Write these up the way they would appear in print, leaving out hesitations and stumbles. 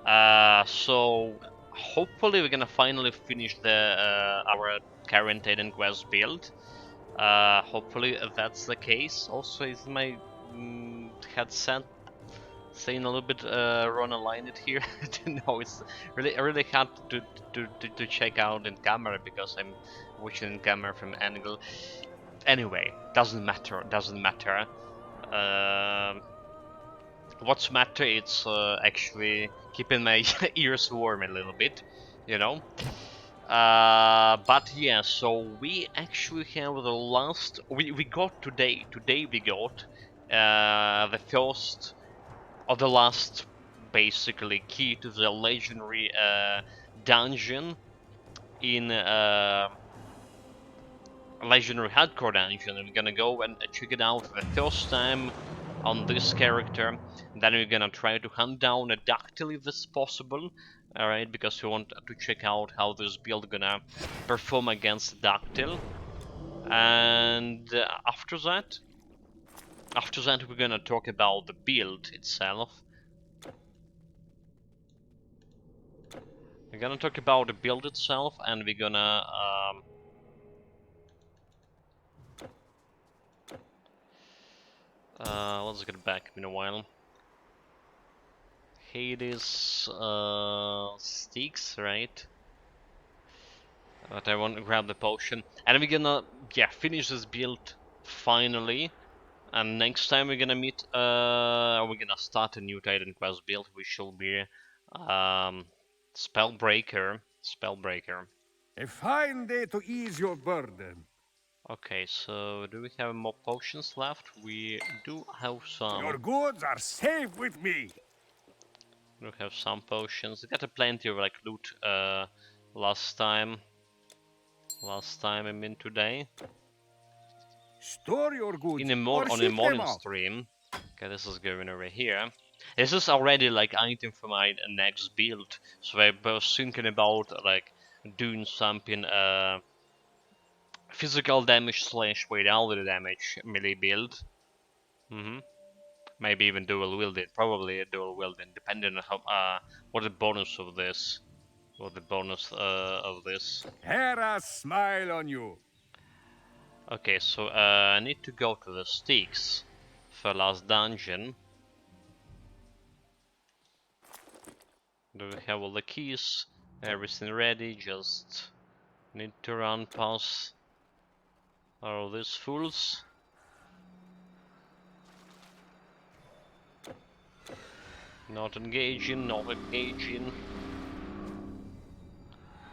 So hopefully we're gonna finally finish the our current Aiden quest build. Hopefully that's the case. Also, is my headset saying a little bit wrong aligned here? I don't know. It's really hard to check out in camera because I'm watching in camera from angle. Anyway, doesn't matter. Doesn't matter. What's matter? It's actually keeping my ears warm a little bit, you know. But yeah, so we actually have the last. We got today. Today we got the first or the last, basically, key to the legendary dungeon in legendary hardcore dungeon. And we're gonna go and check it out for the first time on this character. Then we're gonna try to hunt down a dactyl if it's possible. Alright, because we want to check out how this build gonna perform against dactyl. And after that we're gonna talk about the build itself. We're gonna talk about the build itself, and we're gonna let's get back in a while. Hades sticks, right? But I want to grab the potion, and we're gonna finish this build finally. And next time we're gonna meet, we're gonna start a new Titan Quest build, which will be Spellbreaker. Spellbreaker. A fine day to ease your burden. Okay, so do we have more potions left? We do have some. Your goods are safe with me. We have some potions. We got a plenty of like loot last time. I mean today. Store your goods On a morning stream. Okay, this is going over here. This is already like item for my next build. So I was thinking about like doing something physical damage slash without the damage melee build. Maybe even dual wielding. Probably a dual wielding, depending on how what the bonus of this. What the bonus of this. Hera smile on you. Okay, so I need to go to the sticks for last dungeon. Do we have all the keys? Everything ready? Just need to run past all these fools. Not engaging, not engaging.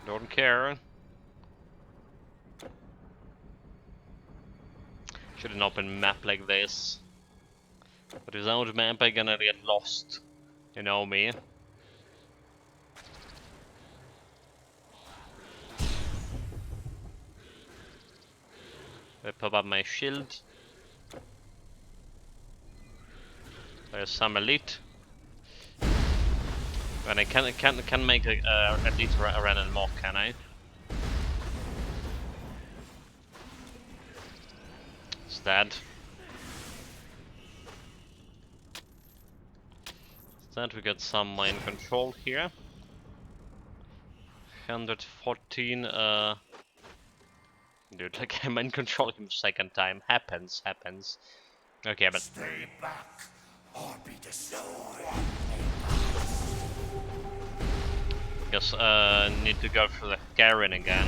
Don't care. Shouldn't open map like this. But without map I'm gonna get lost. You know me. I pop up my shield. There's some elite. And I can make a elite run and more, can I? It's dead. That we got some mind control here. 114 dude, like I mind control him second time. Happens. Okay, but Stay back or be destroyed. guess need to go for the Garen again.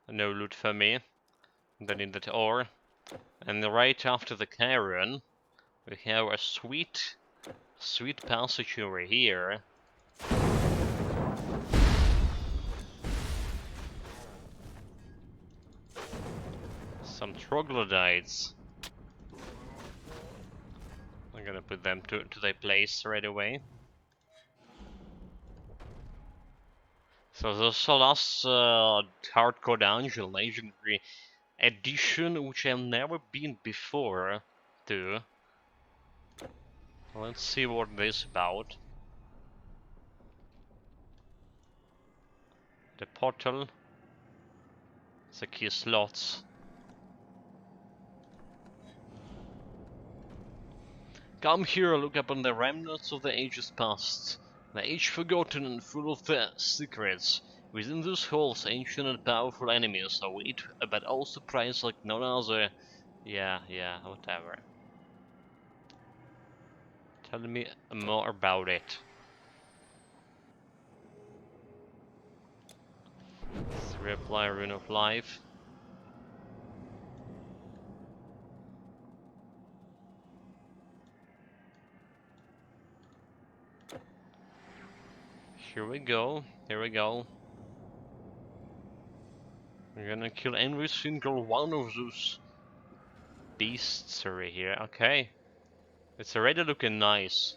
No loot for me. Then in that ore. And right after the Garen, we have a sweet passage over here. Some troglodytes. I'm gonna put them to their place right away. So this is the last hardcore dungeon legendary edition, which I've never been before to. Let's see what this is about. The portal. It's a key slots. Come here, look upon the remnants of the ages past, the age forgotten and full of their secrets. Within those halls, ancient and powerful enemies await, but also prized like none other. Yeah, whatever. Tell me more about it. Let's reapply Rune of Life. Here we go. We're gonna kill every single one of those beasts over here. Okay. It's already looking nice.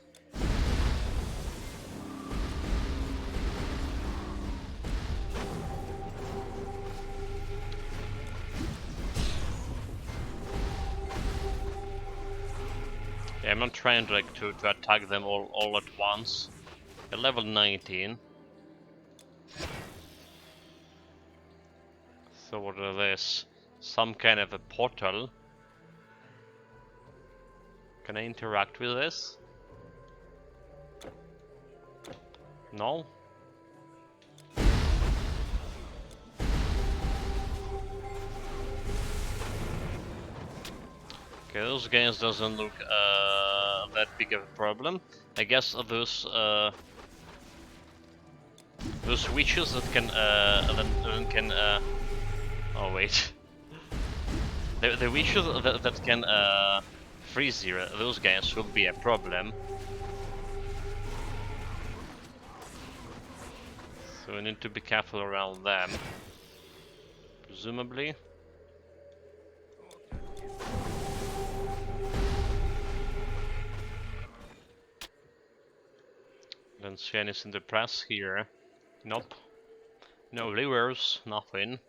Yeah, I'm not trying to to attack them all at once. At level 19. So what is this? Some kind of a portal. Can I interact with this? No? Okay, those guys doesn't look that big of a problem. I guess those witches that can oh wait. The witches that can freeze you, those guys will be a problem. So we need to be careful around them. Presumably. Don't see anything to press here. Nope. No levers, nothing.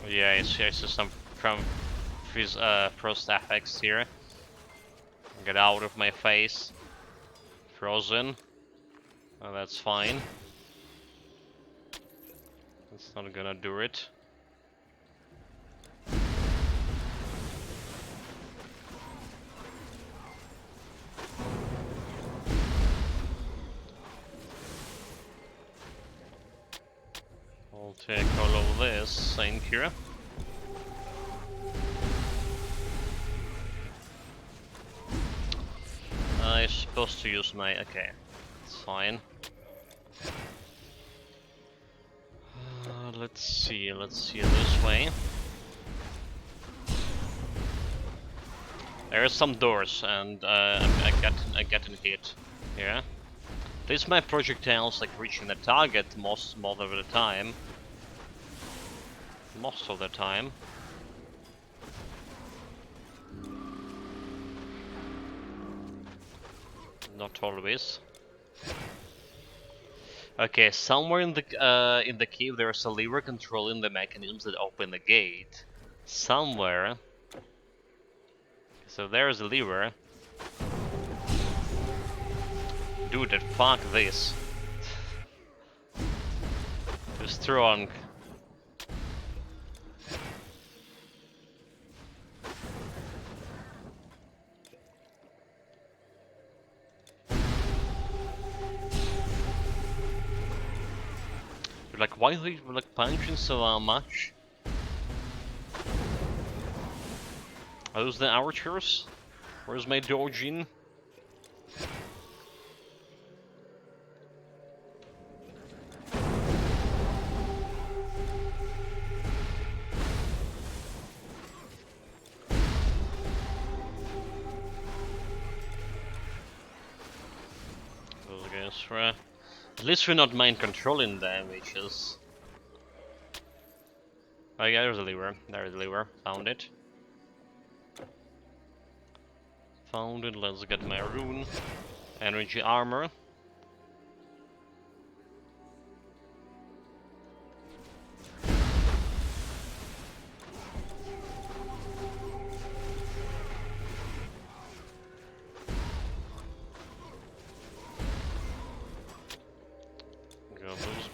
Yeah, I see some from his frost effects here. Get out of my face. Frozen. Oh, that's fine. That's not gonna do it. I'll take all of this, thank you. I'm supposed to use my... okay, it's fine. Let's see this way. There are some doors and I getting hit here. At least my projectiles like reaching the target most of the time. Most of the time. Not always. Okay, somewhere in the cave there's a lever controlling the mechanisms that open the gate. Somewhere. So there's a lever. Dude, fuck this. Too strong. Like, why are they like punching so much? Are those the archers? Where's my dodging? Those guys for at least we're not mind controlling them, which is... oh yeah, there's a lever. There's a lever. Found it. Found it. Let's get my rune. Energy armor.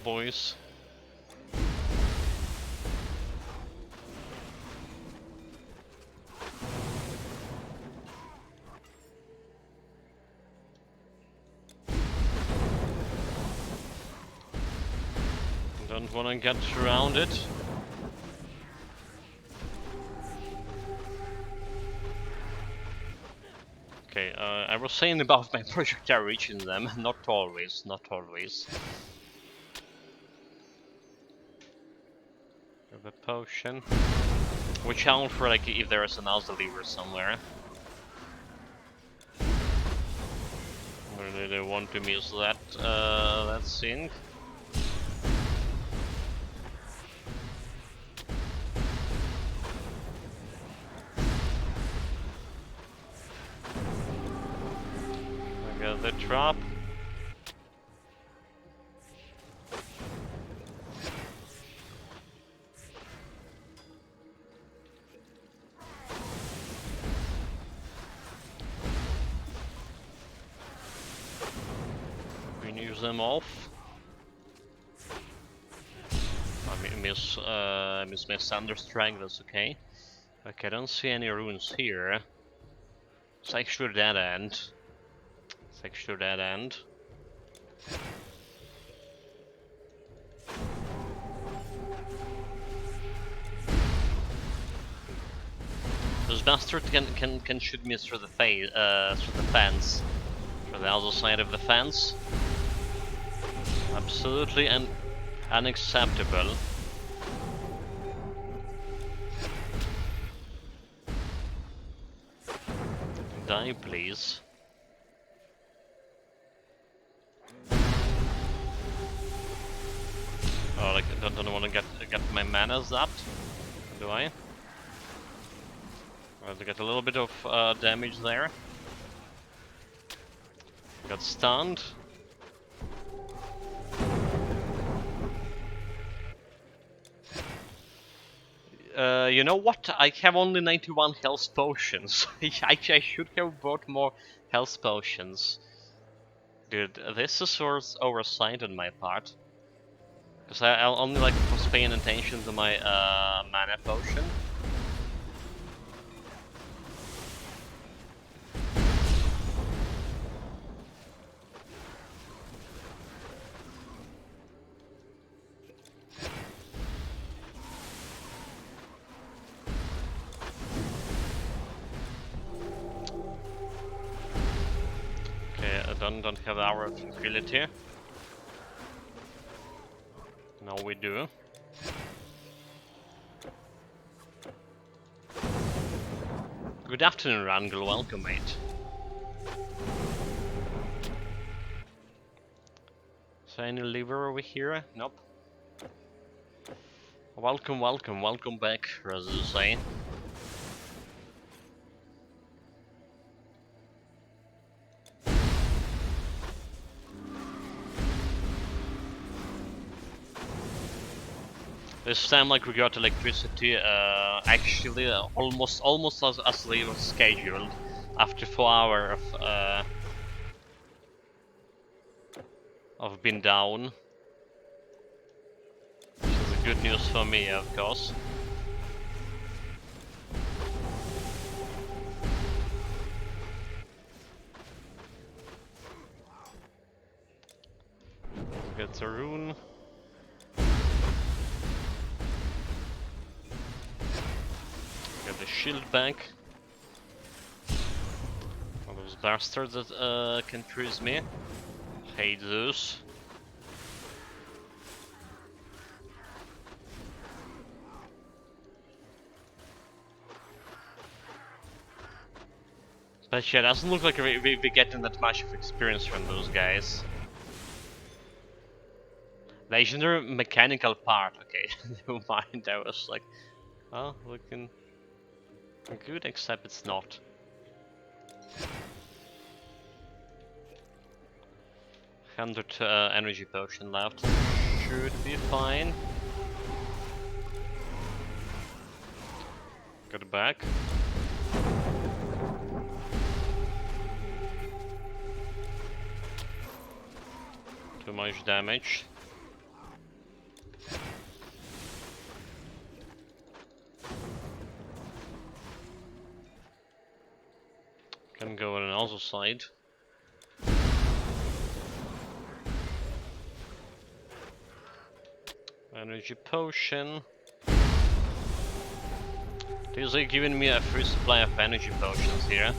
boys. Don't wanna get surrounded. Okay, I was saying about my projectile reaching them. Not always, not always. Have a potion. Watch out for like if there is an Alza lever somewhere. Really don't want to miss that sync. I got the trap. Use them off. I miss my Thunder Strike, that's okay. Okay, I don't see any runes here. It's actually dead end. It's actually dead end. This bastard can shoot me through the fence, through the other side of the fence. Absolutely unacceptable. Die, please. Oh, like I don't want to get my mana zapped, do I? Well, to get a little bit of damage there. Got stunned. You know what? I have only 91 health potions. I should have bought more health potions. Dude, this is oversight on my part. Because I only like was paying attention to my mana potion. Don't have our tranquility. Now we do. Good afternoon, Rangel. Welcome, mate. Is there any liver over here? Nope. Welcome back, as you say. This time, like, we got electricity, actually almost as we were scheduled, after 4 hours of being down. Which is good news for me, of course. Get the rune. Get the shield back. All those bastards that can freeze me. Hate those. But yeah, doesn't look like we're getting that much of experience from those guys. Legendary mechanical part, okay, never mind, I was like, well, looking good, except it's not. 100 energy potion left, should be fine. Got it back. Too much damage. side. Energy potion. These are giving me a free supply of energy potions here.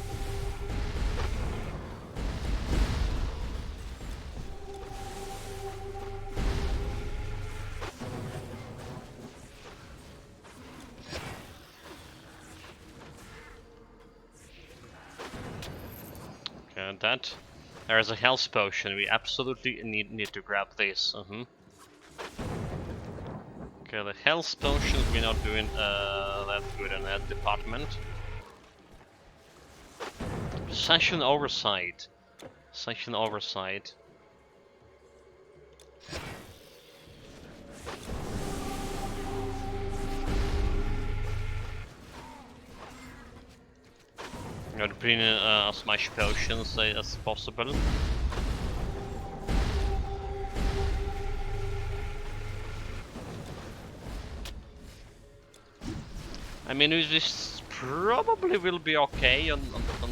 Okay, that. There's a health potion. We absolutely need to grab this. Okay, the health potions we're not doing that good in that department. Session oversight. Session oversight. I'm gonna bring in as much potions as possible. I mean, this probably will be okay on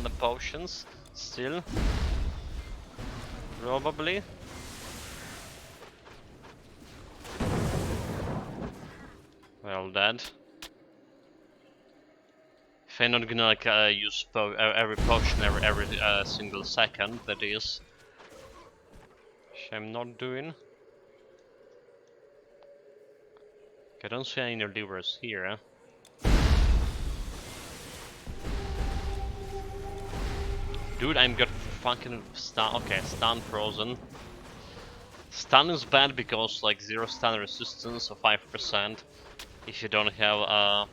the potions, still. Probably. Well, dead. If I'm not gonna like use every potion every single second, that is. Which I'm not doing. I don't see any levers here. Dude, I'm got fucking stun. Okay, stun frozen. Stun is bad because like 0 stun resistance or 5% if you don't have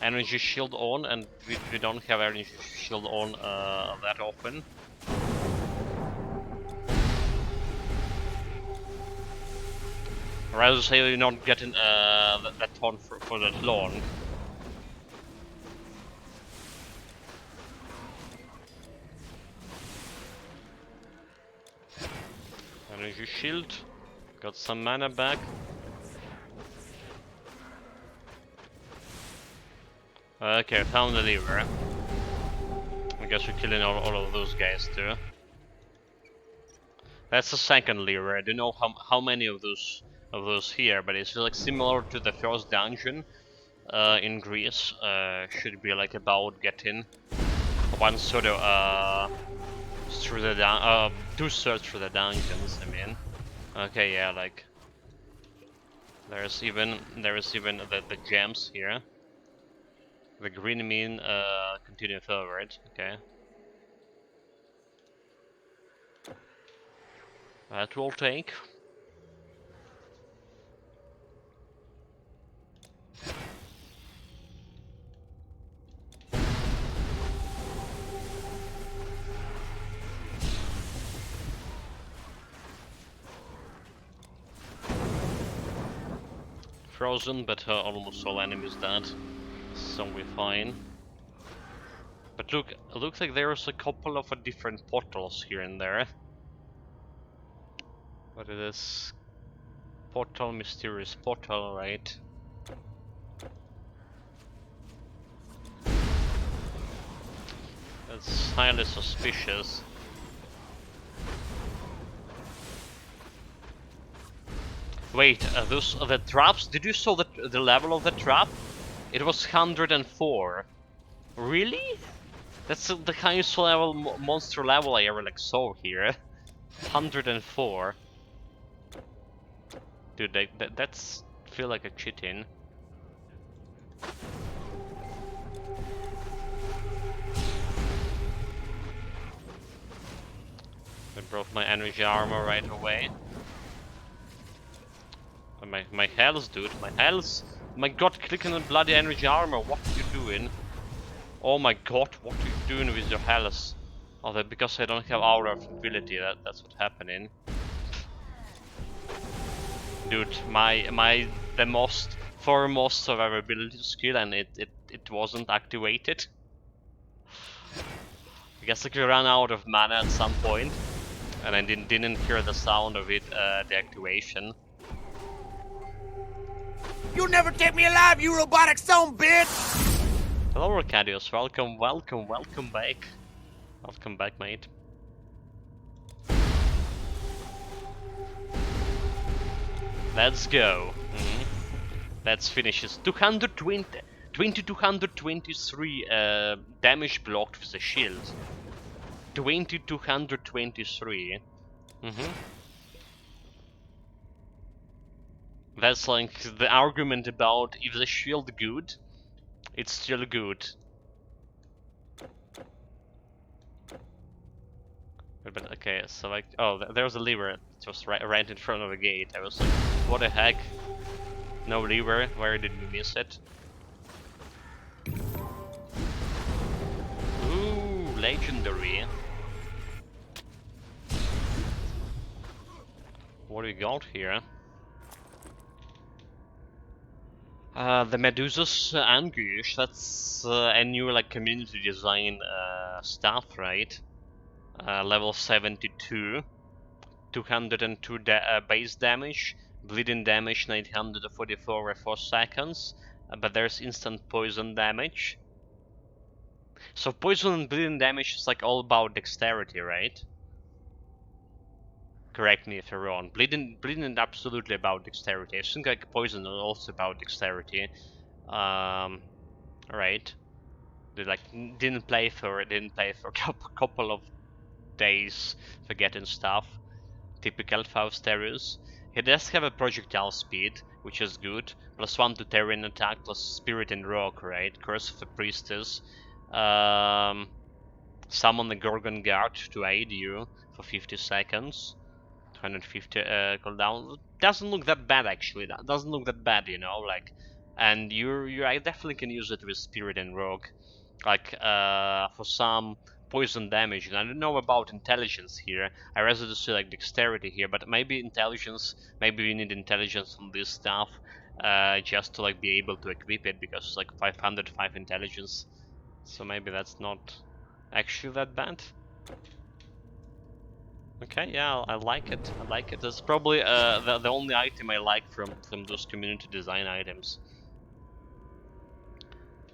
energy shield on, and we don't have energy shield on that often. Or I would say you're not getting that ton for that long. Energy shield. Got some mana back. Okay, found the lever. I guess we're killing all of those guys too. That's the second lever. I don't know how many of those here, but it's like similar to the first dungeon in Greece. Should be like about getting one sort of through the 2/3 through the dungeons. I mean, okay, yeah, like there is even the gems here. The green mean continue forward. Okay. That will take. Frozen, but almost all enemies dead, so we're fine. But look, it looks like there's a couple of different portals here and there. What is this? Portal, mysterious portal, right? That's highly suspicious. Wait, those the traps? Did you saw the level of the trap? It was 104. Really? That's the highest level monster level I ever like saw here. 104. Dude, that's feel like a cheating. I broke my energy armor right away. My health, dude, my health. My god, clicking on bloody energy armor, what are you doing? Oh my god, what are you doing with your health? Oh, that because I don't have aura of ability, that's what's happening. Dude, the most foremost survivability skill, and it wasn't activated. I guess I ran out of mana at some point, and I didn't hear the sound of it, the activation. You'll never take me alive, you robotic son bitch! Hello, Arcadius. Welcome back. I'll come back, mate. Let's go. Let's finish this. 2223 damage blocked with a shield. 2223. That's like the argument about if the shield good, it's still good. But okay, so like, oh, there's a lever just right in front of the gate. I was like, what the heck? No lever, where did we miss it? Ooh, legendary. What do we got here? The Medusa's Anguish, that's a new like community design stuff, right? Level 72. 202 base damage, bleeding damage 944 for 4 seconds, but there's instant poison damage. So poison and bleeding damage is like all about dexterity, right? Correct me if I'm wrong. Bleeding is absolutely about dexterity. I think like poison is also about dexterity. Right. They like didn't play for a couple of days forgetting stuff. Typical Fausterius. He does have a projectile speed, which is good. +1 to terrain attack, plus spirit and rock, right? Curse of the Priestess. Summon the Gorgon Guard to aid you for 50 seconds. 250 cooldown. Doesn't look that bad actually. That doesn't look that bad, you know, like, and I definitely can use it with spirit and rogue, like for some poison damage. And I don't know about intelligence here. I rather just say like dexterity here, but maybe intelligence. Maybe we need intelligence on this stuff, just to like be able to equip it, because it's like 505 intelligence. So maybe that's not actually that bad. Okay, yeah, I like it. I like it. That's probably the only item I like from those community design items.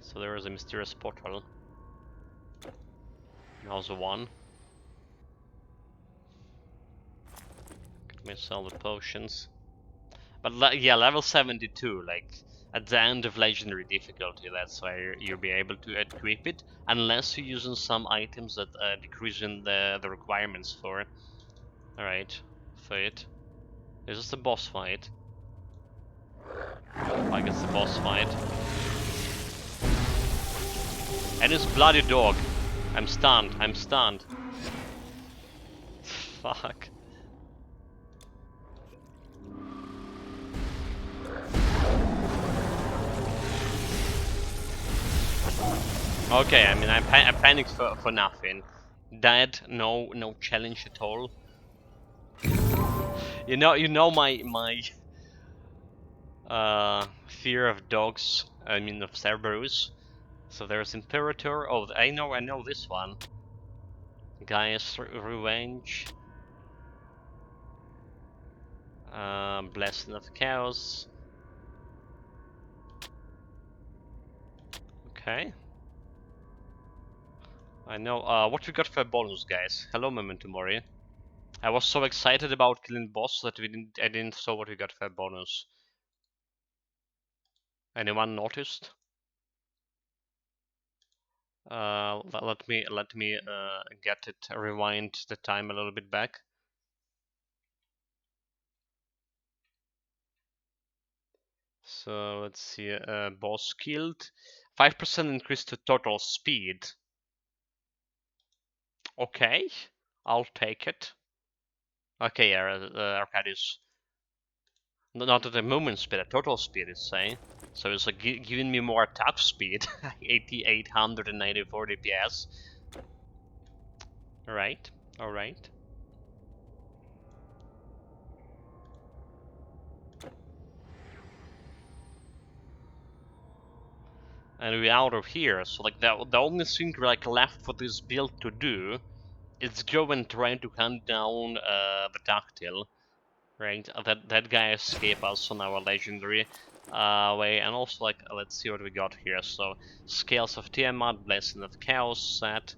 So there is a mysterious portal. Also one. Let me sell the potions. But yeah, level 72, like at the end of legendary difficulty, that's why you'll be able to equip it, unless you're using some items that decreasing the requirements for it. Alright, fight. Is this the boss fight? Like it's the boss fight. And it's bloody dog. I'm stunned. I'm stunned. Fuck. Okay, I mean, I panicked for nothing. Dead, no challenge at all. You know my fear of dogs. I mean of Cerberus. So there's Imperator. Oh, I know this one. Gaia's Revenge. Blessing of Chaos. Okay. I know. What we got for a bonus, guys? Hello, Memento Mori. I was so excited about killing boss that I didn't saw what we got for a bonus. Anyone noticed? Let me get it. Rewind the time a little bit back. So let's see. Boss killed. 5% increase to total speed. Okay, I'll take it. Okay, yeah, Arcadius. Not at the movement speed, at total speed, it's saying. So it's like giving me more attack speed. 894 DPS. Alright, alright. And we're out of here, so like the only thing like left for this build to do is go and try to hunt down the Dactyl. Right, that guy escaped us on our legendary way, and also like let's see what we got here. So Scales of Tiamat, Blessing of Chaos set,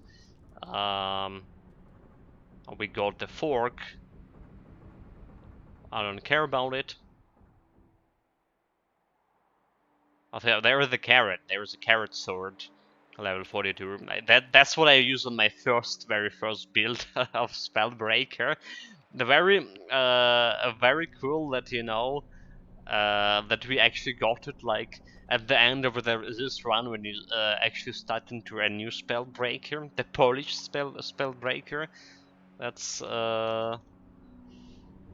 We got the fork. I don't care about it. Okay, there is the carrot. There is a carrot sword, level 42. That's what I use on my very first build of Spellbreaker. Very cool that that we actually got it like at the end of this run when you actually start into a new Spellbreaker, the polished Spellbreaker. That's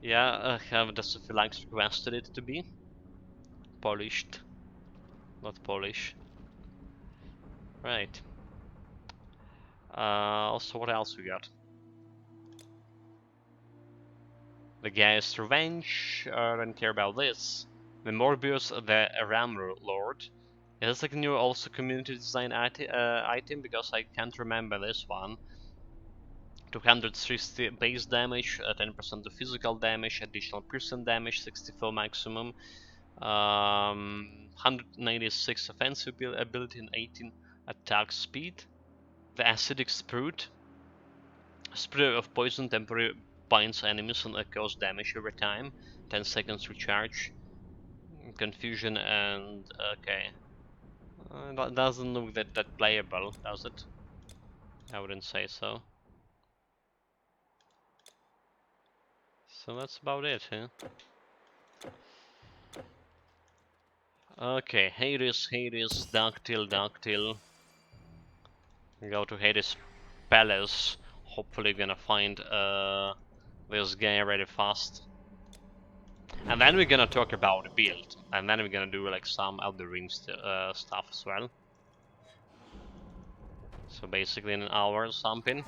yeah, that's if Phalanx requested it to be polished, not polish. Right. Also, what else we got? The Guy's Revenge. I don't care about this. The Morbius, the Ram Lord. Is this like a new also community design item? Because I can't remember this one. 260 base damage, 10% of physical damage, additional piercing damage, 64 maximum. 196 offensive ability and 18 attack speed. The Acidic Sprute. Spray of poison temporarily binds enemies and causes damage over time. 10 seconds recharge. Confusion and okay. That doesn't look that playable, does it? I wouldn't say so. So that's about it, huh? Okay, Hades, Dactyl. Go to Hades Palace. Hopefully gonna find this guy really fast. And then we're gonna talk about the build. And then we're gonna do like some Elder Ring stuff as well. So basically in an hour or something.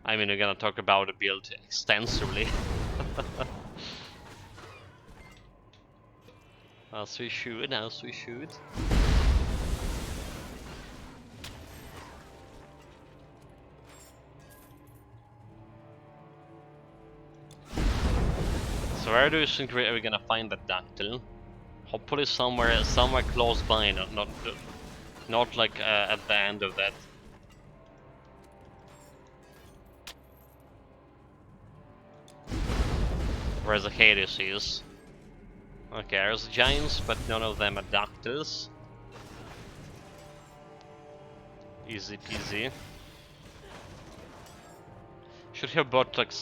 I mean, we're gonna talk about the build extensively. As we should. So where do you think we're gonna find that Dactyl? Hopefully somewhere close by, not like at the end of that. Where the Hades is. Okay, there's giants, but none of them are Dactyls. Easy peasy. Should have bought like...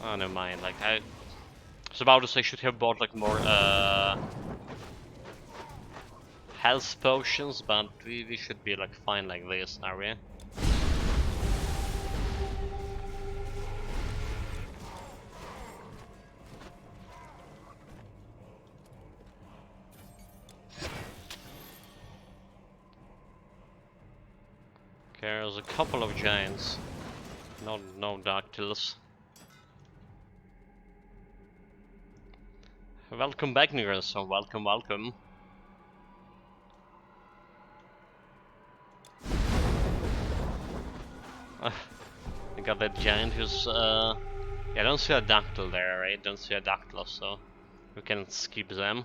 Oh, never mind. Like I was about to say, should have bought like more health potions, but we should be like fine like this, are we? Okay, there's a couple of giants. No Dactyls. Welcome back, niggers. Welcome. I got that giant who's yeah, I don't see a Dactyl there, right? Don't see a Dactyl, so we can skip them.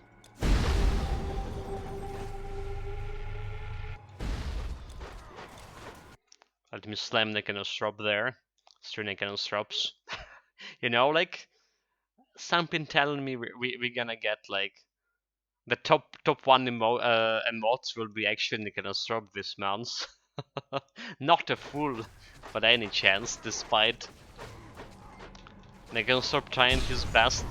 Let me slam the cannon strop there. String cannon strops. You know, like something telling me we're gonna get like the top one emotes will be actually the cannon strop this month. Not a fool, by any chance, despite Negansorp trying his best.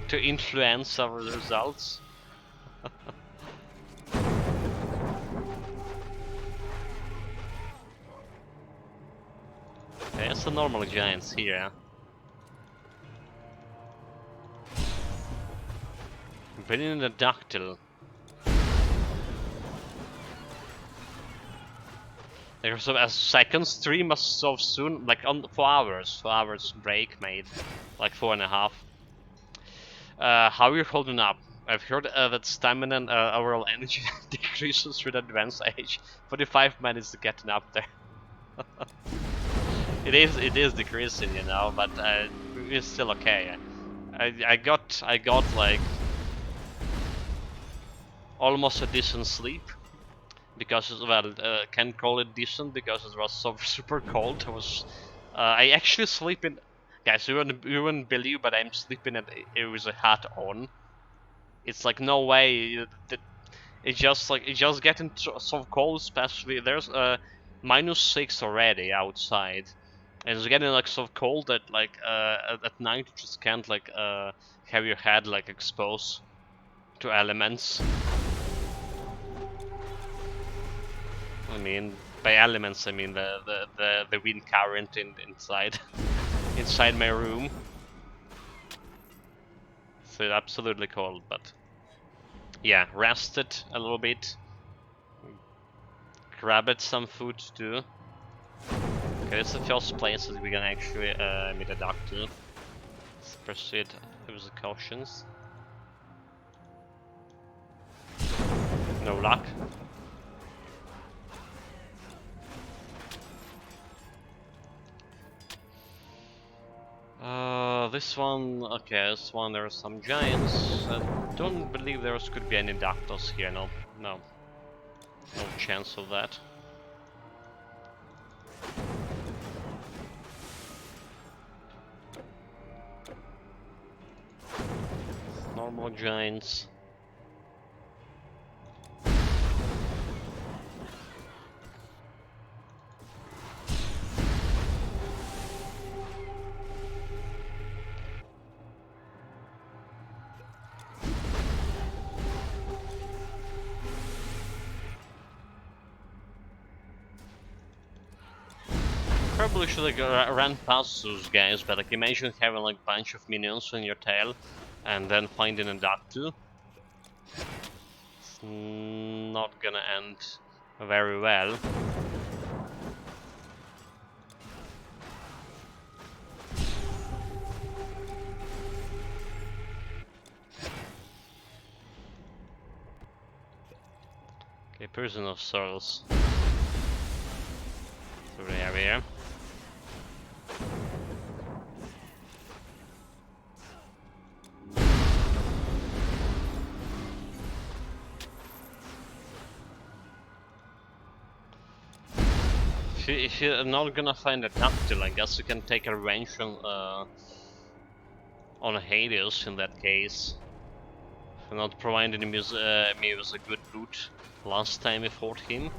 To influence our results. Okay, it's the normal giants here. Bring in the Dactyl. There's a second stream as so soon, like on 4 hours. 4 hours break made, like 4.5. How are you holding up? I've heard that stamina and overall energy decreases with advanced age. 45 minutes to getting up there. It is decreasing, you know, but we're still okay. I got like almost a decent sleep because well, can't call it decent because it was so super cold. I actually sleep in. Guys, you wouldn't believe, but I'm sleeping with a hat on. It's like no way that it's just getting so cold, especially there's -6 already outside, and it's getting like so cold that like at night you just can't like have your head like exposed to elements. I mean, by elements I mean the wind current inside inside my room. So it's absolutely cold, but yeah, rested a little bit. Grabbed some food too. Okay, it's the first place that we can actually meet a doctor. Let's proceed with the cautions. No luck. This one, okay, this one there are some giants. I don't believe there could be any doctors here, no, no chance of that. Normal giants. Probably should have ran past those guys, but like imagine having like a bunch of minions on your tail and then finding a doctor. It's not gonna end very well. Okay, Prison of Souls. Through the area. If you're not gonna find a doctor, I guess you can take a revenge on Hades in that case. For not providing me with a good loot last time we fought him.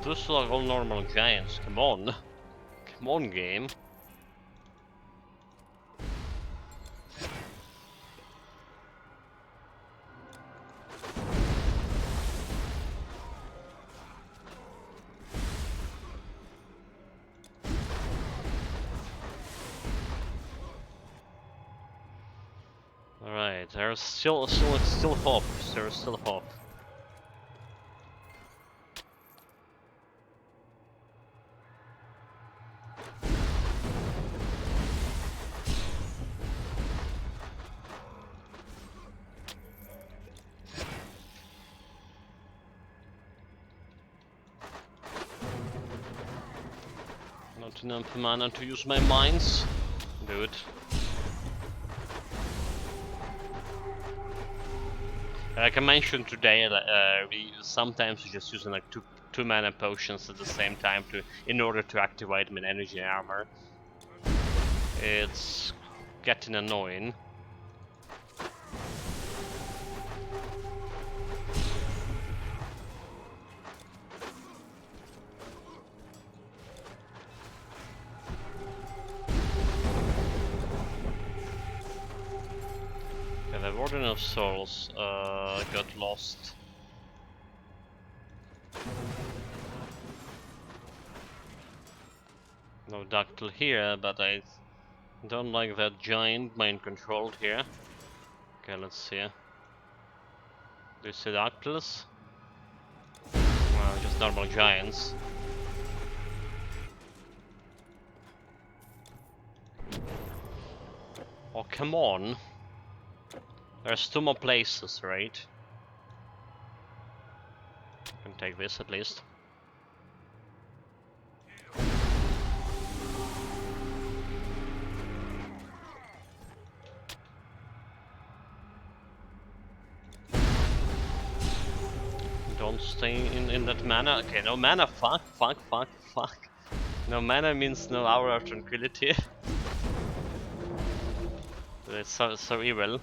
Those are all normal giants, come on. Come on, game. Alright, there's still hope. There's still hope. Not enough mana to use my mines. Do it. Like I mentioned today, we sometimes just using like two mana potions at the same time in order to activate my energy armor. It's getting annoying. The Warden of Souls got lost. No Ductile here, but I don't like that giant mind controlled here. Okay, let's see. Do you see Ductiles? Well, just normal giants. Oh, come on. There's 2 more places, right? Can take this at least. Don't stay in that mana. Okay, no mana. Fuck. No mana means no hour of tranquility. It's so evil.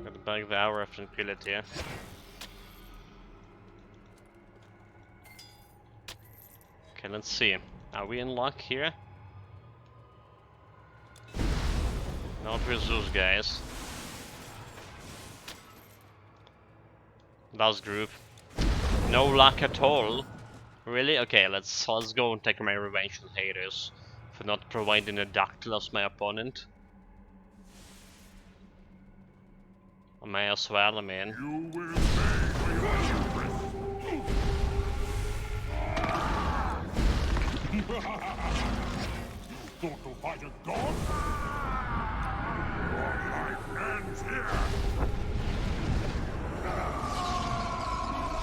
Got back the hour of tranquility. Okay, let's see. Are we in luck here? Not with those guys. Last group. No luck at all. Really? Okay, let's go and take my revenge on Hades for not providing a Dactyl as my opponent. I may as well, I mean. You will pay for your hubris. You thought to fight a god? Your life ends here.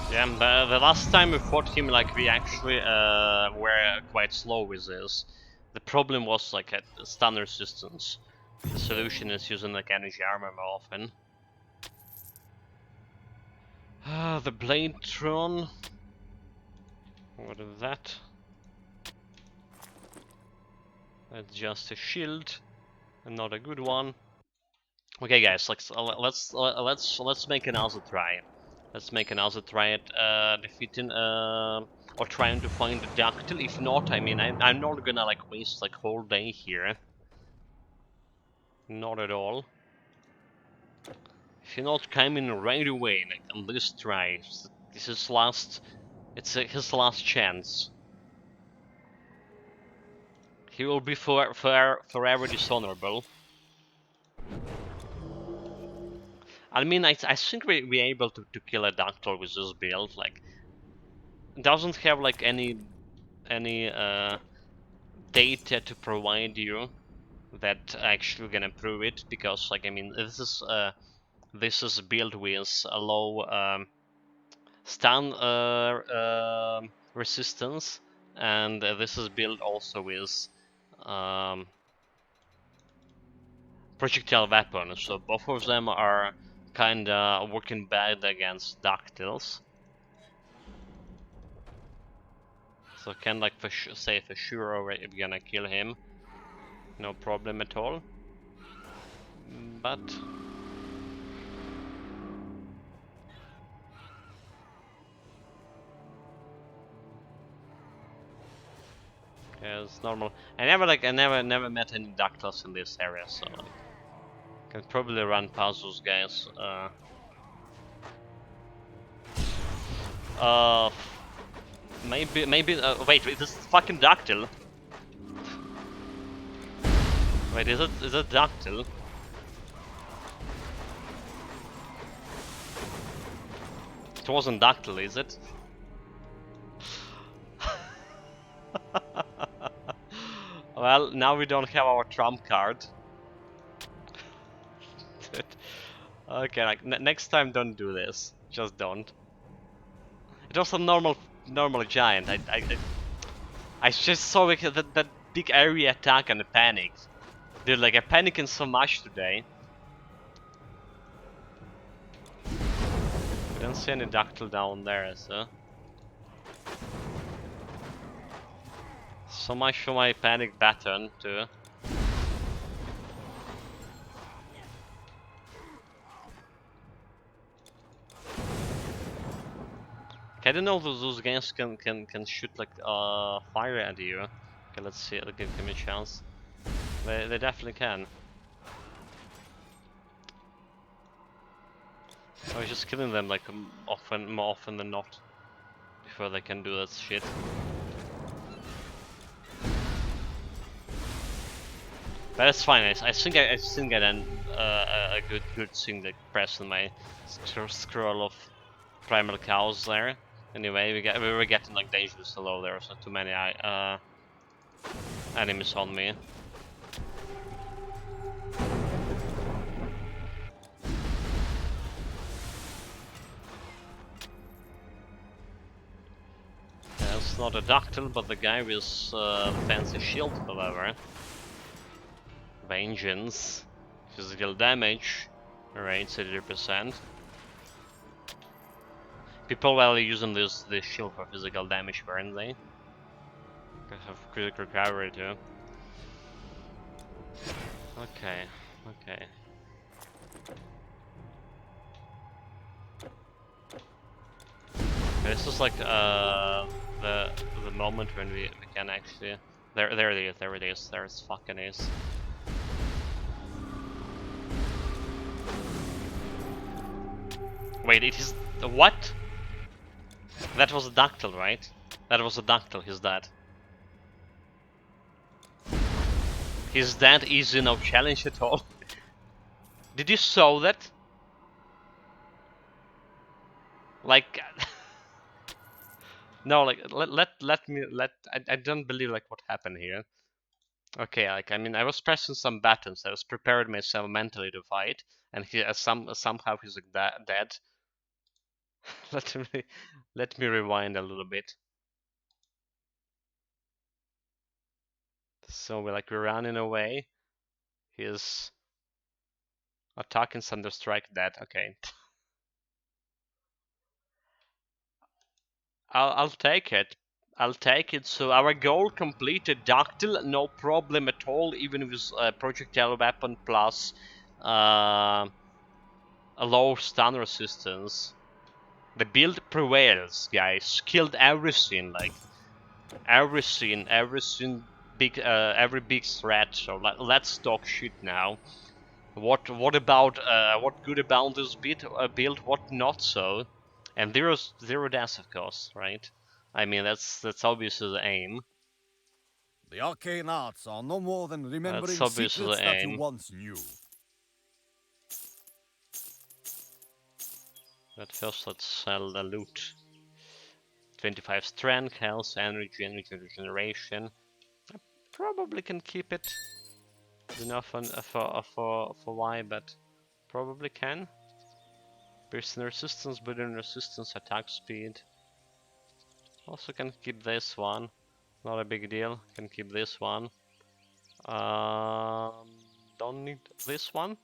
Yeah, the last time we fought him, like, we actually were quite slow with this. The problem was, like, at stun resistance. The solution is using, like, energy armor more often. The Blade Throne. What is that? That's just a shield, and not a good one. Okay, guys, let's make another try. Let's make another try at defeating or trying to find the Dactyl. If not, I mean, I'm not gonna like waste like whole day here. Not at all. If you're not coming right away, like on this try, this is last. It's his last chance. He will be forever dishonorable. I mean, I think we're able to kill a Dactyl with this build. Like, it doesn't have like any data to provide you that actually gonna prove it, because like I mean this is built with a low stun resistance, and this is built also with projectile weapons, so both of them are kinda working bad against Dactyls. So can like say for sure already we're gonna kill him, no problem at all. But yeah, it's normal. I never met any Dactyls in this area, so like, can probably run past those guys. Maybe wait, this is fucking Dactyl. Wait, is it Dactyl? It wasn't Dactyl, is it? Well, now we don't have our trump card. Okay, like next time, don't do this. Just don't. It was a normal giant. I just saw like, that big area attack and I panicked. Dude, like, I'm panicking so much today. I don't see any Dactyl down there, so... So much for my panic button, too. I didn't know those games can shoot like fire at you. Okay, let's see. Give me a chance. They definitely can. I was just killing them like more often than not before they can do that shit. But that's fine. I think I done a good thing, like pressing my scroll of primal cows there. Anyway, we were getting like dangerously low. There was not too many enemies on me. It's not a Dactyl, but the guy with the fancy shield, however. Vengeance. Physical damage. Alright, 30%. People were using this shield for physical damage, weren't they? They have critical recovery too. Okay, okay. This is like the moment when we can actually there it is, there it fucking is. Wait, it is what? That was a Dactyl, right? That was a Dactyl, he's dead. He's dead, easy, no challenge at all. Did you saw that? Like no, like I don't believe like what happened here. Okay, like I mean, I was pressing some buttons. I was prepared myself mentally to fight, and he somehow he's like dead. let me rewind a little bit. So we're running away. He's attacking Thunderstrike dead. Okay, I'll take it. I'll take it. So our goal completed. Dactyl, no problem at all. Even with projectile weapon plus a low stun resistance. The build prevails, guys. Killed everything, like everything big, every big threat. So let's talk shit now. What about what good about this build? What not so? And zero deaths, of course, right? I mean that's obviously the aim. The arcane arts are no more than remembering That's obviously secrets the that you aim. once knew. But first, let's sell the loot. 25 strength, health, energy, and regeneration. I probably can keep it enough for why, but probably can. Piercing resistance, building resistance, attack speed. Also can keep this one. Not a big deal. Can keep this one. Don't need this one.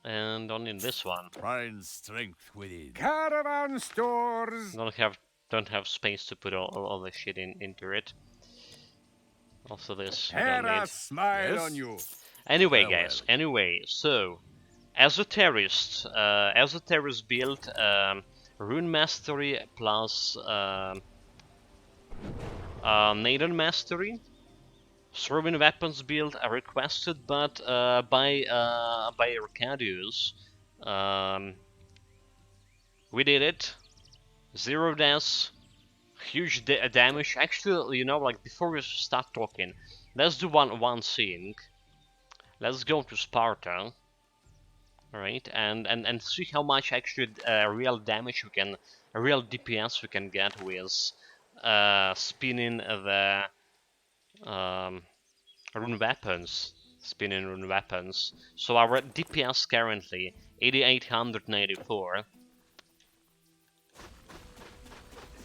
And don't need this one. Find strength within. Caravan stores. Don't have space to put all the shit into it. Also this I Had don't a need. smile Yes? on you. Anyway, Farewell. guys. Anyway, so Esoterist, Esoterist build Rune Mastery plus Neidan Mastery. Throwing weapons build requested, but by Arcadius. We did it. Zero deaths, huge damage. Actually, you know, like before we start talking, let's do one thing. Let's go to Sparta. Alright, and see how much actually real damage we can, real DPS we can get with spinning the rune weapons. Spinning rune weapons. So our DPS currently 8894.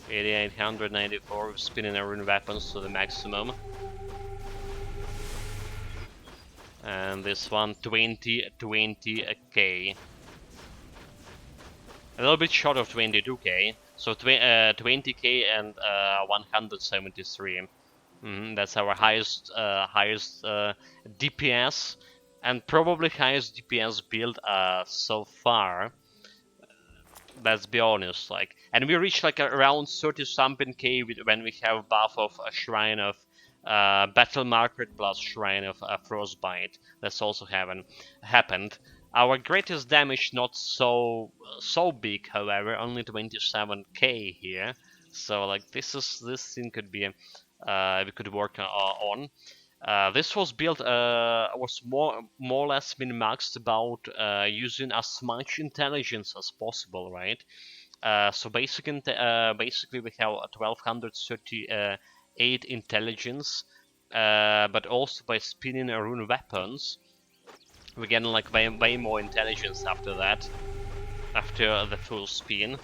8894 spinning our rune weapons to the maximum. And this one 20k. A little bit short of 22k. So 20k and 173. That's our highest DPS and probably highest DPS build so far. Let's be honest, like, and we reach like around 30 something k when we have buff of a Shrine of Battle Market plus Shrine of Frostbite. That's also happened. Our greatest damage not so big, however, only 27k here. So like this thing could be we could work on. This was built was more or less been maxed about using as much intelligence as possible, right? So basically we have 1238 intelligence, but also by spinning rune weapons, we're getting like way more intelligence after that, after the full spin.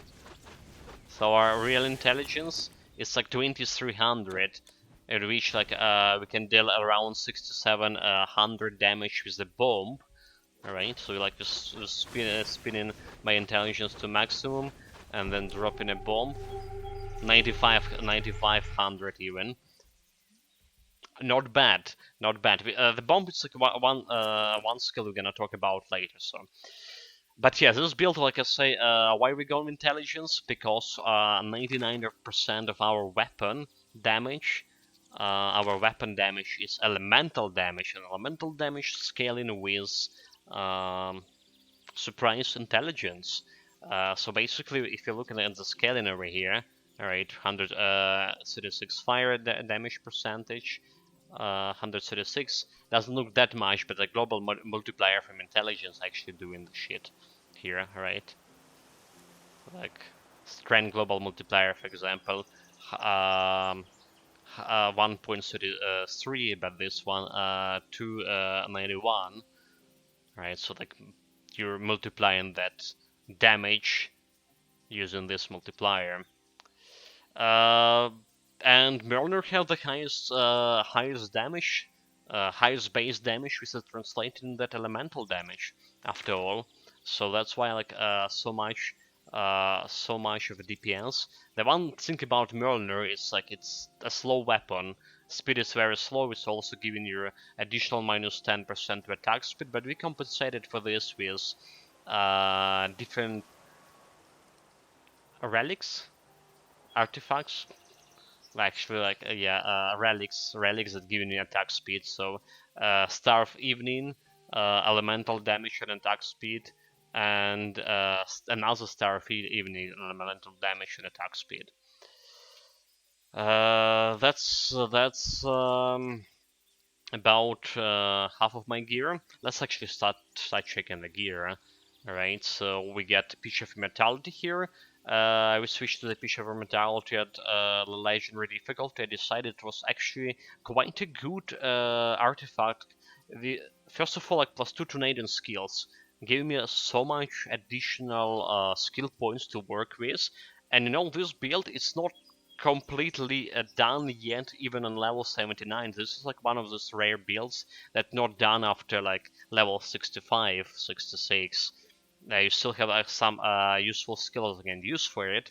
So our real intelligence it's like 2300. At which like we can deal around 6700 damage with the bomb. Alright, so like just spinning my intelligence to maximum and then dropping a bomb. 9500 even. Not bad, not bad. The bomb is like one skill we're gonna talk about later. So, but yeah, this build, like I say, why we go with intelligence? Because 99% of our weapon damage, is elemental damage, and elemental damage scaling with um, surprise intelligence. So basically, if you're looking at the scaling over here, all right, 136 fire damage percentage, 136 doesn't look that much, but the global multiplier from intelligence actually doing the shit here, right? Like strength global multiplier, for example, 1.33, but this one 291, right? So like you're multiplying that damage using this multiplier. And Mjolnir have the highest damage, highest base damage, which is translated in that elemental damage after all. So that's why like so much of a DPS. The one thing about Mjolnir is like it's a slow weapon. Speed is very slow. It's also giving you additional minus 10% to attack speed, but we compensated for this with different relics, artifacts. Actually, like relics that give you attack speed. So, Star of Evening, elemental damage and attack speed, and another Star of Evening, elemental damage and attack speed. That's about half of my gear. Let's actually start checking the gear. Alright, so we get Pitch of Immortality here. We switched to the Pitch of Immortality at legendary difficulty. I decided it was actually quite a good artifact. First of all, like +2 to Neidan skills gave me so much additional skill points to work with. And this build is not completely done yet, even on level 79. This is like one of those rare builds that not done after like level 65, 66. You still have some useful skills I can use for it,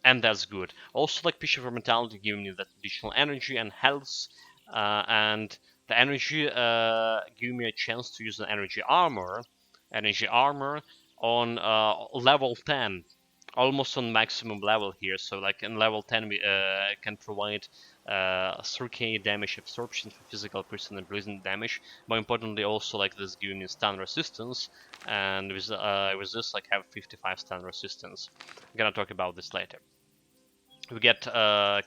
and that's good. Also, like Pitch of Mentality giving you that additional energy and health, and the energy giving me a chance to use an energy armor on level 10, almost on maximum level here. So like in level 10 we can provide 3k damage absorption for physical, critical, and blazing damage. More importantly, also like this giving me stun resistance, and with this like have 55 stun resistance. I'm gonna talk about this later. We get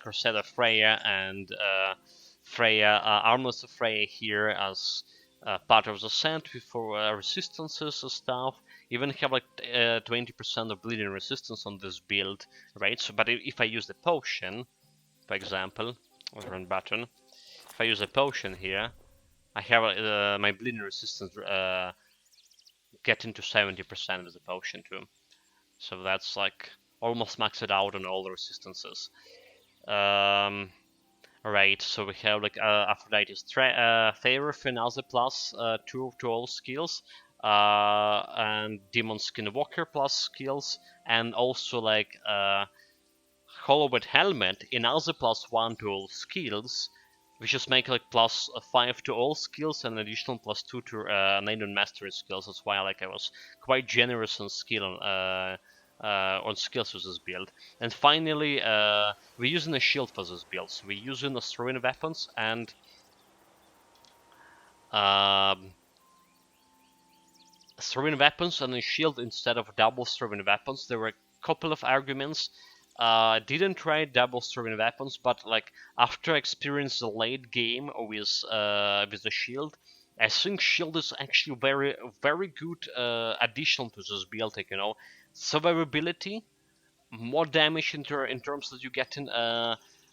Crusader Freya and Armless of Freya here as part of the set for resistances and stuff. Even have like 20% of bleeding resistance on this build, right? So, but if I use the potion, for example, run button, if I use a potion here, I have my bleeding resistance getting to 70% with the potion too. So that's like almost maxed out on all the resistances. Right, so we have like Aphrodite's favor, Finazze plus 2 to all skills, and Demon Skinwalker plus skills, and also like Hollowed Helmet, Inaze plus 1 to all skills, which just make like +5 to all skills and additional +2 to Neidan Mastery skills. That's why like I was quite generous on skills with this build. And finally, we're using a shield for this build. So we're using the throwing weapons and throwing weapons and a shield instead of double throwing weapons. There were a couple of arguments. Didn't try double throwing weapons, but like after I experienced the late game with the shield, I think shield is actually very good addition to this build. Like, survivability, more damage in terms that you get in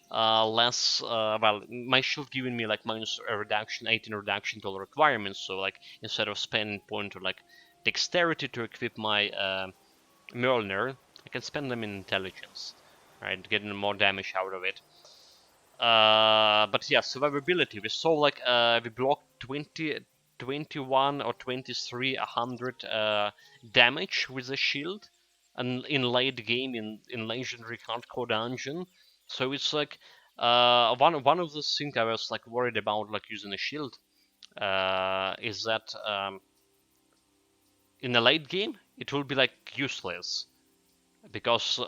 less well, my shield giving me like minus a reduction 18 reduction to all requirements, so like instead of spending point to like dexterity to equip my Mjolnir, I can spend them in intelligence. right? Getting more damage out of it. But yeah, survivability. We saw like we blocked 20, 21 or 23, 100 damage with the shield, and in late game in legendary hardcore dungeon. So it's like one of the things I was like worried about like using a shield is that in the late game it will be like useless because we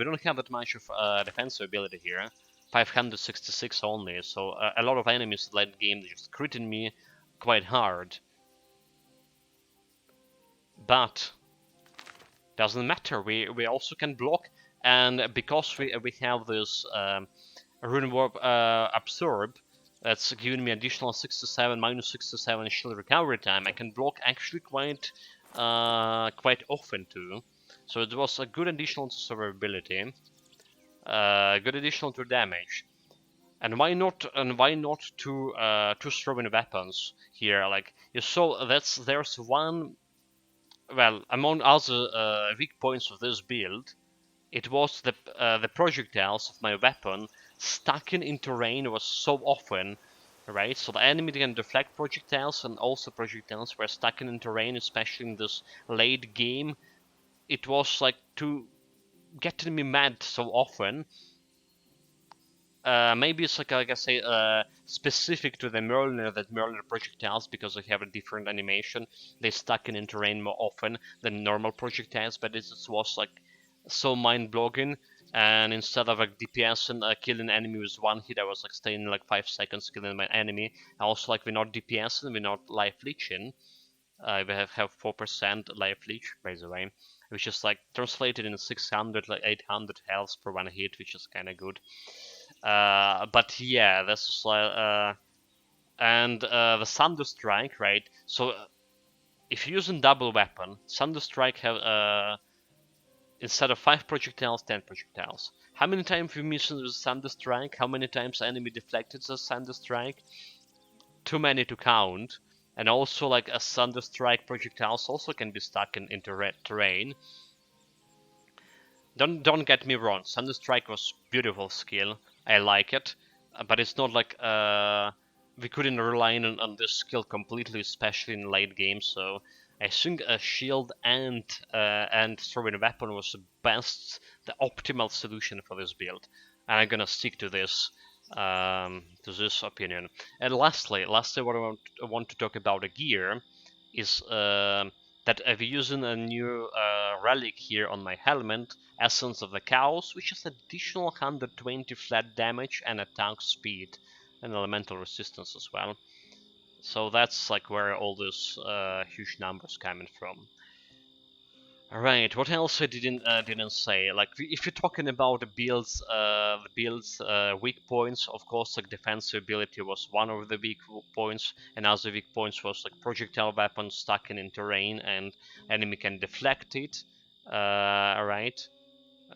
don't have that much of defensive ability here. 566 only, so a lot of enemies late game just critting me quite hard. But doesn't matter. We also can block, and because we have this Rune Warp absorb, that's giving me additional 67 minus 67 shield recovery time. I can block actually quite often too. So it was a good additional to survivability. Good additional to damage, and why not? And why not two throwing weapons here? Like you saw, there's one. Well, among other weak points of this build, it was the projectiles of my weapon stacking in terrain was so often, right? So the enemy can deflect projectiles, and also projectiles were stacking in terrain, especially in this late game. It was like to getting me mad so often. Maybe it's like I say, specific to the Merliner that Merliner projectiles, because they have a different animation. They stuck in terrain more often than normal projectiles, but it was like so mind-blowing. And instead of like DPS and killing enemy with one hit, I was like staying like 5 seconds killing my enemy. Also, like we're not DPS and we're not life leeching. We have 4% life leech, by the way, which is like translated in 600, like 800 health per one hit, which is kind of good. But yeah, this is like and the Thunder Strike, right? So if you're using double weapon, Thunder Strike have instead of 5 projectiles, 10 projectiles. How many times we missed with Thunder Strike? How many times enemy deflected the Thunder Strike? Too many to count. And also, like a Thunder Strike projectiles also can be stuck in terrain. Don't get me wrong, Thunder Strike was beautiful skill. I like it, but it's not like we couldn't rely on this skill completely, especially in late game. So I think a shield and throwing weapon was the optimal solution for this build, and I'm gonna stick to this opinion. And lastly, what I want to talk about the gear is that I've using a new relic here on my helmet, Essence of the Chaos, which is additional 120 flat damage and attack speed and elemental resistance as well. So that's like where all those huge numbers coming from. Alright, what else I didn't say? Like if you're talking about the build's weak points, of course, like defensive ability was one of the weak points. Another weak points was like projectile weapons stuck in terrain and enemy can deflect it. Alright,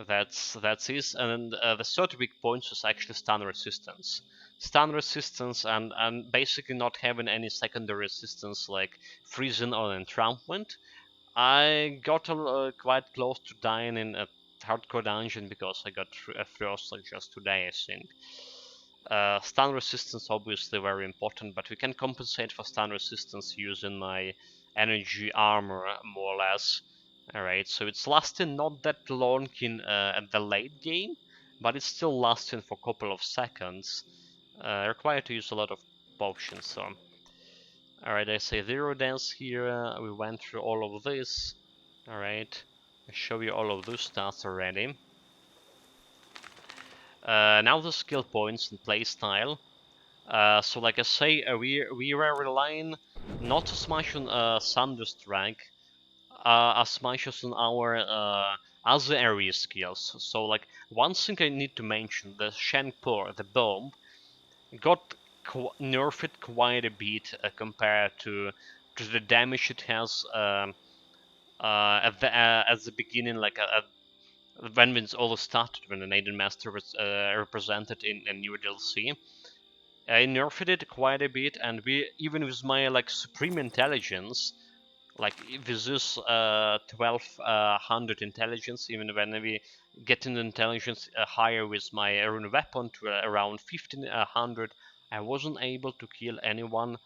that's it. And the third weak point was actually stun resistance. Stun resistance and basically not having any secondary resistance like freezing or entrampment. I got quite close to dying in a hardcore dungeon because I got a frost like just today, I think. Stun resistance obviously very important, but we can compensate for stun resistance using my energy armor more or less. Alright, so it's lasting not that long at the late game, but it's still lasting for a couple of seconds. Required to use a lot of potions, so. Alright, I say zero dance here. We went through all of this. Alright, I show you all of those stats already. Now the skill points and playstyle. So like I say, we were relying not as much on Thunder Strike as much as on our other area skills. So like one thing I need to mention, the Shankpur, the bomb, got nerfed quite a bit compared to the damage it has at the beginning, like when it all started, when the Neidan Master was represented in a new DLC. I nerfed it quite a bit, and we even with my like supreme intelligence, Like with this 1200 intelligence, even when we get in intelligence higher with my rune weapon to around 1500, I wasn't able to kill anyone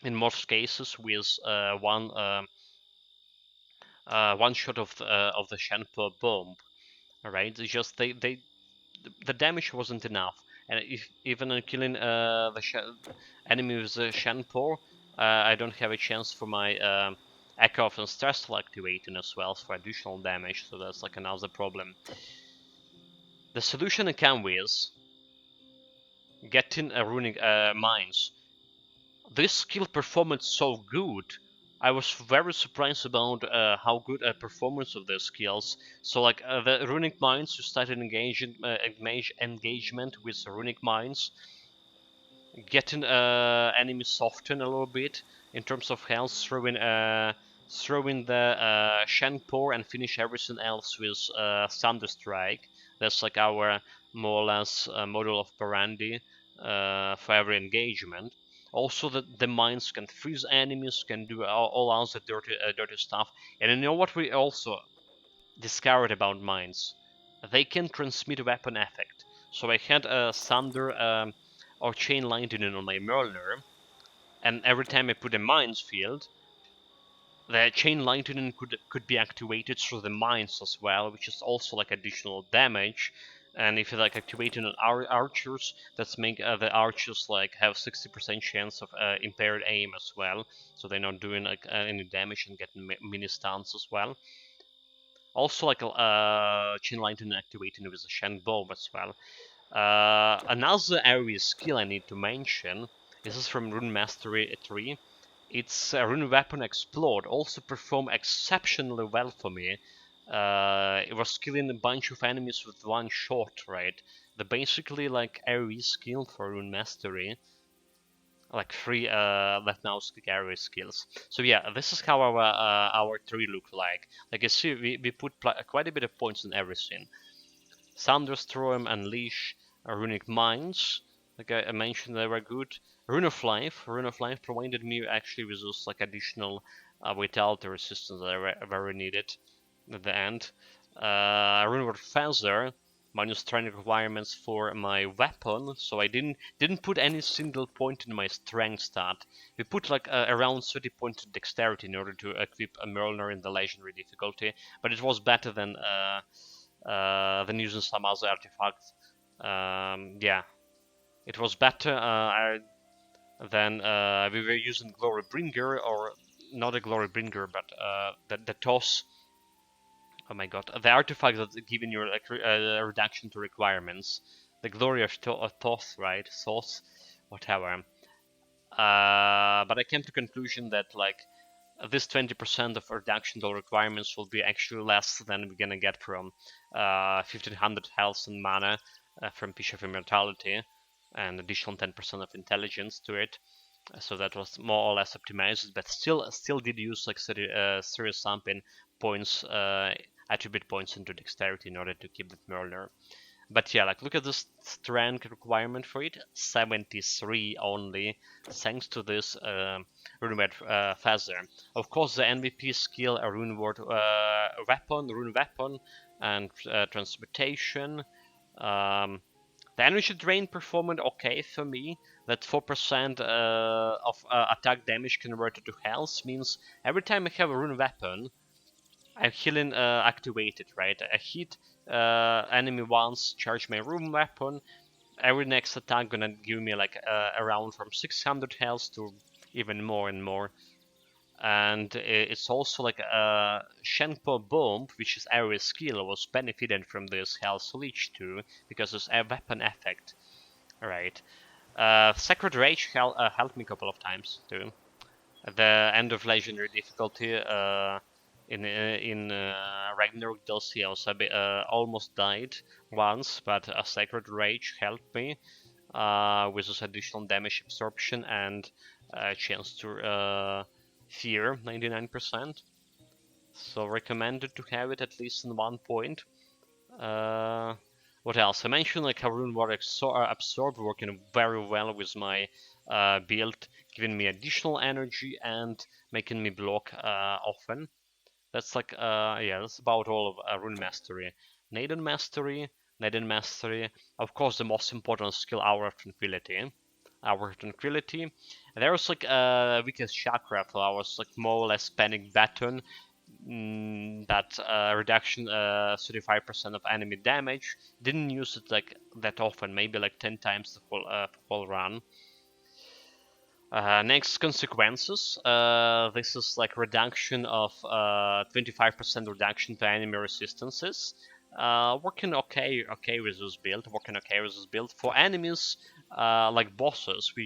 in most cases with one shot of the Shenpo bomb. Right? It's just the damage wasn't enough, and if even in killing the enemy with the Shenpo, I don't have a chance for my Echo and Stress activating as well for additional damage. So that's like another problem. The solution I come with getting a runic mines. This skill performance so good. I was very surprised about how good a performance of the skills. So like the runic mines, you started engagement with runic mines, getting enemies soften a little bit in terms of health, throwing the Shenpor and finish everything else with Thunder Strike. That's like our more or less model of Parandi for every engagement. Also, the mines can freeze enemies, can do all other dirty stuff. And you know what we also discovered about mines? They can transmit weapon effect. So I had a Thunder or Chain Lightning on my Merliner, and every time I put a mines field, the Chain Lightning could be activated through the mines as well, which is also like additional damage. And if you like activating on archers, that's make the archers like have 60% chance of impaired aim as well, so they're not doing like any damage and getting mini stuns as well. Also like Chain Lightning activating with the Shen Bomb as well. Another area skill I need to mention, this is from Rune Mastery 3. Its Rune Weapon Explode also performed exceptionally well for me. It was killing a bunch of enemies with one shot, right? The basically like AoE skill for Rune Mastery, like three left now area skills. So yeah, this is how our tree look like. Like you see, we put quite a bit of points in everything. Thunderstorm, Unleash, Runic Mines. Like I mentioned, they were good. Rune of Life. Rune of Life provided me actually with those like additional vitality resistance that I very needed at the end. Rune of Feather, minus training requirements for my weapon, so I didn't put any single point in my strength stat. We put like around 30 points in dexterity in order to equip a Merliner in the legendary difficulty, but it was better than using some other artifacts. Yeah, it was better than we were using Glory Bringer, or not a Glory Bringer, but the Toss. Oh my god, the artifact that's giving you like a reduction to requirements. The Glory of Toss, right? Thoth, whatever. But I came to conclusion that like this 20% of reduction to requirements will be actually less than we're gonna get from 1500 health and mana from Piece of Immortality, and additional 10% of intelligence to it. So that was more or less optimized, but still did use like serious something points, attribute points into dexterity in order to keep that Merliner. But yeah, like look at this strength requirement for it, 73 only, thanks to this Rune Feather. Of course, the MVP skill, a Rune Weapon, and Transmutation. The energy drain performed okay for me. That 4% of attack damage converted to health means every time I have a Rune Weapon, I'm healing activated, right? I hit enemy once, charge my Rune Weapon. Every next attack gonna give me like around from 600 health to even more and more. And it's also like a Shenpo Bomb, which is area skill, was benefited from this health leech too, because it's a weapon effect, right? Sacred Rage helped me a couple of times too. At the end of legendary difficulty in Ragnarok DLC, I almost died once, but a Sacred Rage helped me with this additional damage absorption and a chance to fear 99%. So recommended to have it at least in 1 point. What else? I mentioned like how Rune War Absorb working very well with my build, giving me additional energy and making me block often. That's like, yeah, that's about all of Rune Mastery. Neidan Mastery, Neidan Mastery, of course the most important skill, Hour of Tranquility. Hour of Tranquility. There was like weakest chakra for ours, like more or less panic button. That reduction 35% of enemy damage. Didn't use it like that often, maybe like 10 times the full run. Next, consequences. This is like reduction of 25% reduction to enemy resistances. Working okay with this build. Working okay with this build for enemies like bosses. We're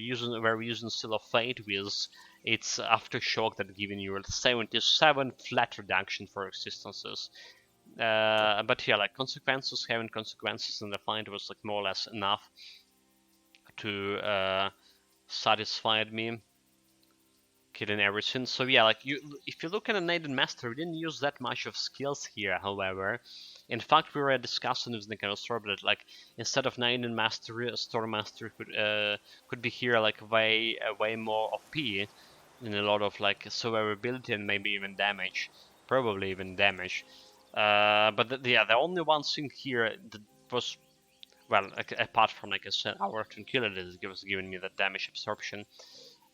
using Seal of Fate with its aftershock that giving you a 77 flat reduction for resistances. But yeah, like consequences, having consequences in the fight was like more or less enough to satisfy me. Killing everything. So yeah, like if you look at a Neidan Master, we didn't use that much of skills here. However, in fact, we were discussing with Nick and that like instead of Neidan Master, a Storm Master could be here like way more OP in a lot of like survivability and maybe even damage, probably even damage. But yeah, the only one thing here that was, well, apart from like I said, our tranquility was giving me the damage absorption.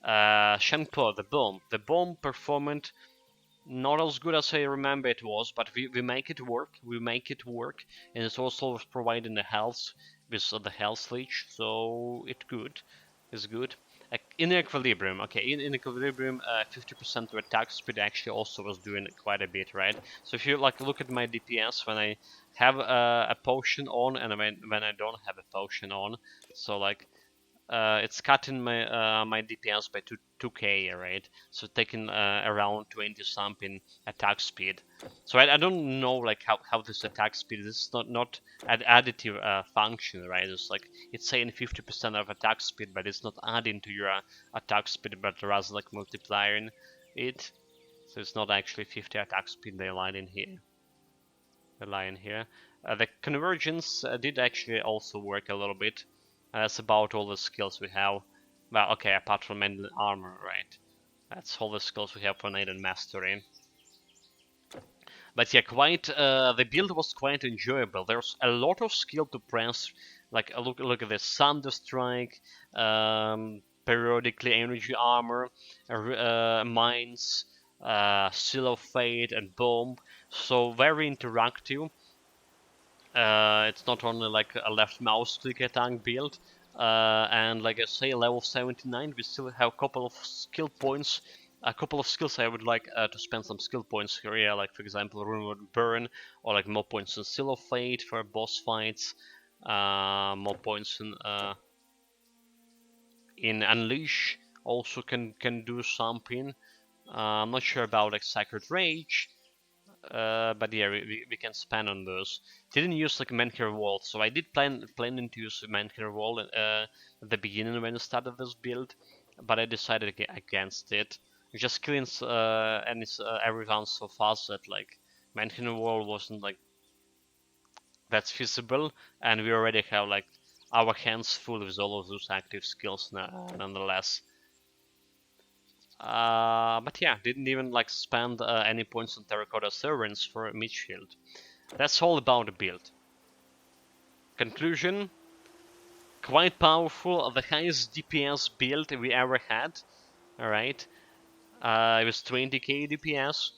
Shenpo, the bomb. The bomb performed not as good as I remember it was, but we make it work. We make it work, and it's also providing the health with the health leech, so it's good. It's good. In equilibrium, okay, in equilibrium, 50% of attack speed actually also was doing quite a bit, right? So if you like look at my DPS when I have a potion on and when I don't have a potion on, so like it's cutting my DPS by 2k, right? So taking around 20 something attack speed. So I don't know like how this attack speed. This is not additive function, right? It's like it's saying 50% of attack speed, but it's not adding to your attack speed, but rather like multiplying it. So it's not actually 50 attack speed they line in here. The line here. The convergence did actually also work a little bit. That's about all the skills we have. Well, okay, apart from Mendel Armor, right? That's all the skills we have for Neidan Mastery. But yeah, quite the build was quite enjoyable. There's a lot of skill to press. Like look at this Thunder Strike, periodically energy armor, mines, Seal of Fate, and bomb. So very interactive. It's not only like a left mouse click attack build. And like I say, level 79, we still have a couple of skill points, a couple of skills I would like to spend some skill points here. Yeah, like for example, Rune Burn, or like more points in Seal of Fate for boss fights, more points in Unleash. Also can do something. I'm not sure about like Sacred Rage. But yeah, we can spend on those. Didn't use like Menhir Wall, so I did planning to use Menhir Wall at the beginning when I started this build, but I decided against it. Just killing everyone so fast that like Menhir Wall wasn't like that's feasible, and we already have like our hands full with all of those active skills now, nonetheless. But yeah, didn't even like spend any points on Terracotta Servants for Midfield. That's all about the build. Conclusion: quite powerful, the highest DPS build we ever had. Alright, it was 20k DPS,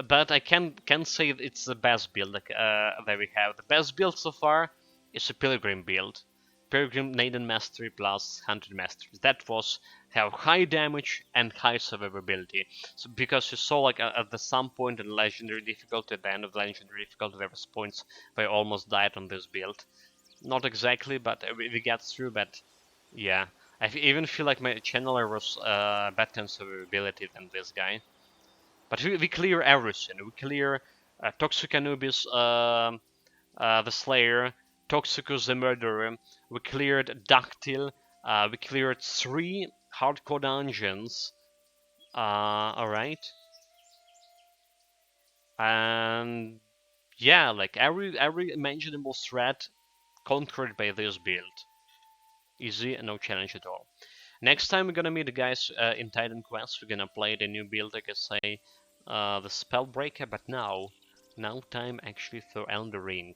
but I can't say it's the best build that we have. The best build so far is a Pilgrim build. Pilgrim Neidan Mastery plus 100 Mastery. That was have high damage and high survivability. So because you saw like at the some point in Legendary difficulty, at the end of the Legendary difficulty, there was points where I almost died on this build. Not exactly, but we got through. But yeah, I even feel like my channeler was better in survivability than this guy. But we clear everything. We clear Toxic Anubis, the Slayer, Toxicus the Murderer. We cleared Dactyl. We cleared 3 hardcore dungeons. Alright. And yeah, like every imaginable threat conquered by this build. Easy and no challenge at all. Next time we're gonna meet the guys in Titan Quest. We're gonna play the new build, like I say, the Spellbreaker. But now time actually for Elden Ring.